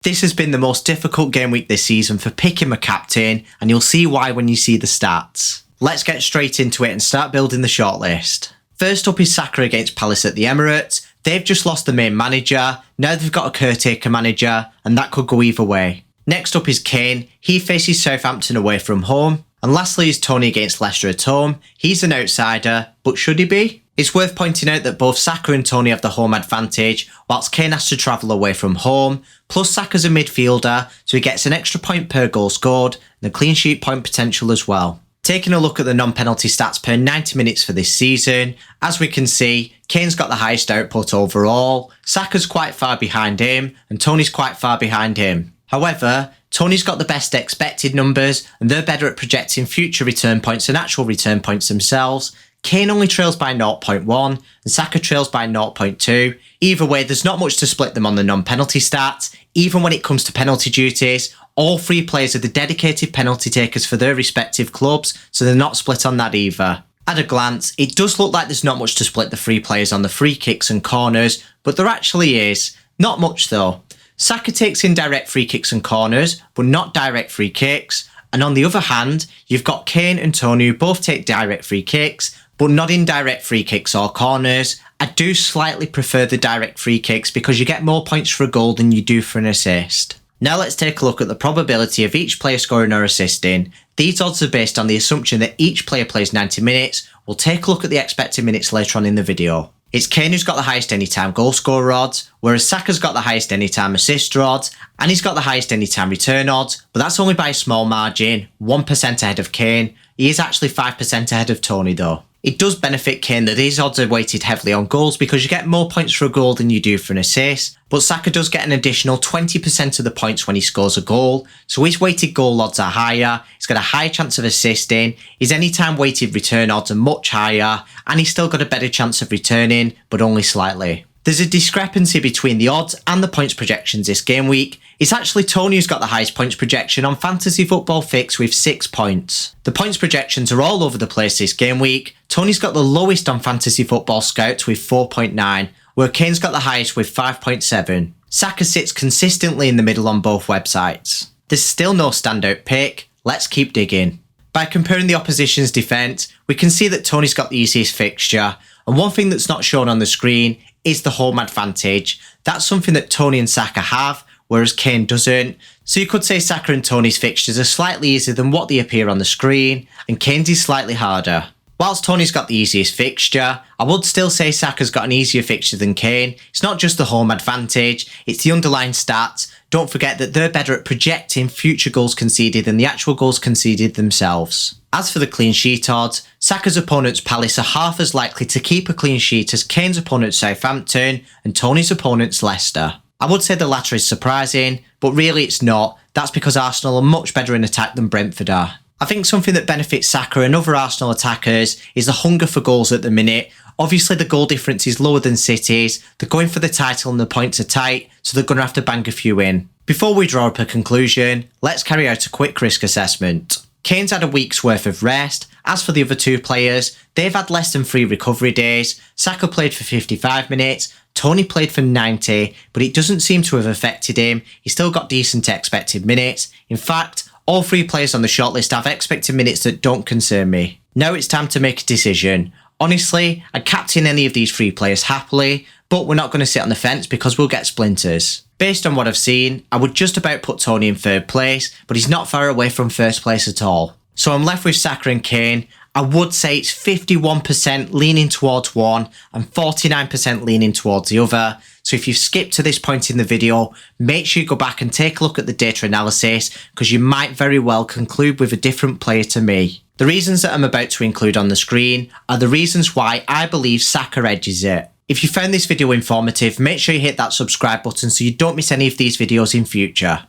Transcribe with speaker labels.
Speaker 1: This has been the most difficult game week this season for picking my captain, and you'll see why when you see the stats. Let's get straight into it and start building the shortlist. First up is Saka against Palace at the Emirates. They've just lost the main manager, now they've got a caretaker manager, and that could go either way. Next up is Kane, he faces Southampton away from home. And lastly is Tony against Leicester at home. He's an outsider, but should he be? It's worth pointing out that both Saka and Tony have the home advantage, whilst Kane has to travel away from home. Plus Saka's a midfielder, so he gets an extra point per goal scored, and a clean sheet point potential as well. Taking a look at the non-penalty stats per 90 minutes for this season, as we can see, Kane's got the highest output overall, Saka's quite far behind him, and Tony's quite far behind him. However, Tony's got the best expected numbers, and they're better at projecting future return points and actual return points themselves. Kane only trails by 0.1, and Saka trails by 0.2. Either way, there's not much to split them on the non-penalty stats. Even when it comes to penalty duties, all three players are the dedicated penalty takers for their respective clubs, so they're not split on that either. At a glance, it does look like there's not much to split the three players on the free kicks and corners, but there actually is. Not much though. Saka takes in direct free kicks and corners, but not direct free kicks. And on the other hand, you've got Kane and Tony who both take direct free kicks, but not indirect free kicks or corners. I do slightly prefer the direct free kicks because you get more points for a goal than you do for an assist. Now let's take a look at the probability of each player scoring or assisting. These odds are based on the assumption that each player plays 90 minutes. We'll take a look at the expected minutes later on in the video. It's Kane who's got the highest anytime goal scorer odds, whereas Saka's got the highest anytime assister odds, and he's got the highest anytime return odds, but that's only by a small margin, 1% ahead of Kane. He is actually 5% ahead of Tony though. It does benefit Kane that his odds are weighted heavily on goals because you get more points for a goal than you do for an assist, but Saka does get an additional 20% of the points when he scores a goal, so his weighted goal odds are higher, he's got a higher chance of assisting, his anytime weighted return odds are much higher, and he's still got a better chance of returning, but only slightly. There's a discrepancy between the odds and the points projections this game week. It's actually Tony who's got the highest points projection on Fantasy Football Fix with 6 points. The points projections are all over the place this game week. Tony's got the lowest on Fantasy Football Scouts with 4.9, where Kane's got the highest with 5.7. Saka sits consistently in the middle on both websites. There's still no standout pick. Let's keep digging. By comparing the opposition's defence, we can see that Tony's got the easiest fixture, and one thing that's not shown on the screen is the home advantage. That's something that Tony and Saka have, whereas Kane doesn't. So you could say Saka and Tony's fixtures are slightly easier than what they appear on the screen, and Kane's is slightly harder. Whilst Tony's got the easiest fixture, I would still say Saka's got an easier fixture than Kane. It's not just the home advantage, it's the underlying stats. Don't forget that they're better at projecting future goals conceded than the actual goals conceded themselves. As for the clean sheet odds, Saka's opponents Palace are half as likely to keep a clean sheet as Kane's opponents Southampton and Tony's opponents Leicester. I would say the latter is surprising, but really it's not. That's because Arsenal are much better in attack than Brentford are. I think something that benefits Saka and other Arsenal attackers is the hunger for goals at the minute. Obviously the goal difference is lower than City's, they're going for the title and the points are tight, so they're going to have to bang a few in. Before we draw up a conclusion, let's carry out a quick risk assessment. Kane's had a week's worth of rest. As for the other two players, they've had less than 3 recovery days. Saka played for 55 minutes, Tony played for 90, but it doesn't seem to have affected him. He's still got decent expected minutes. In fact, all 3 players on the shortlist have expected minutes that don't concern me. Now it's time to make a decision. Honestly, I'd captain any of these 3 players happily, but we're not going to sit on the fence because we'll get splinters. Based on what I've seen, I would just about put Tony in 3rd place, but he's not far away from 1st place at all. So I'm left with Saka and Kane. I would say it's 51% leaning towards one and 49% leaning towards the other. So if you've skipped to this point in the video, make sure you go back and take a look at the data analysis because you might very well conclude with a different player to me. The reasons that I'm about to include on the screen are the reasons why I believe Saka edges it. If you found this video informative, make sure you hit that subscribe button so you don't miss any of these videos in future.